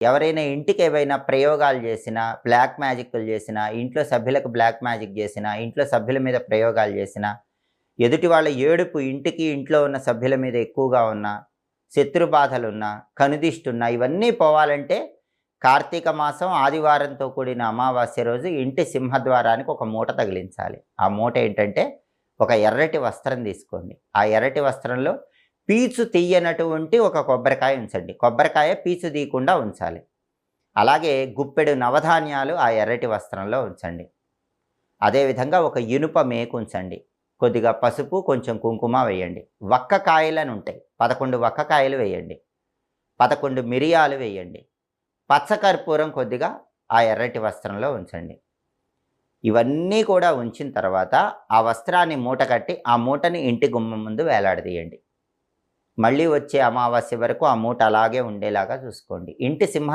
ఎవరైనా ఇంటికి ఏవైనా ప్రయోగాలు చేసినా, బ్లాక్ మ్యాజిక్‌లు చేసినా, ఇంట్లో సభ్యులకు బ్లాక్ మ్యాజిక్ చేసినా, ఇంట్లో సభ్యుల మీద ప్రయోగాలు చేసినా, ఎదుటి వాళ్ళ ఏడుపు ఇంటికి, ఇంట్లో ఉన్న సభ్యుల మీద ఎక్కువగా ఉన్నా, శత్రు బాధలున్నా, కనుదిష్టున్నా ఇవన్నీ పోవాలంటే కార్తీక మాసం ఆదివారంతో కూడిన అమావాస్య రోజు ఇంటి సింహద్వారానికి ఒక మూట తగిలించాలి. ఆ మూట ఏంటంటే ఒక ఎర్రటి వస్త్రం తీసుకోండి. ఆ ఎర్రటి వస్త్రంలో పీచు తీయనటువంటి ఒక కొబ్బరికాయ ఉంచండి. కొబ్బరికాయ పీచు తీయకుండా ఉంచాలి. అలాగే గుప్పెడు నవధాన్యాలు ఆ ఎర్రటి వస్త్రంలో ఉంచండి. అదేవిధంగా ఒక ఇనుప మేకు ఉంచండి. కొద్దిగా పసుపు, కొంచెం కుంకుమ వేయండి. వక్క కాయలని ఉంటాయి. 11 వక్క కాయలు వేయండి. 11 మిరియాలు వేయండి. పచ్చకర్పూరం కొద్దిగా ఆ ఎర్రటి వస్త్రంలో ఉంచండి. ఇవన్నీ కూడా ఉంచిన తర్వాత ఆ వస్త్రాన్ని మూట కట్టి ఆ మూటని ఇంటి గుమ్మం ముందు వేలాడదీయండి. మళ్ళీ వచ్చే అమావాస్య వరకు ఆ మూట అలాగే ఉండేలాగా చూసుకోండి. ఇంటి సింహ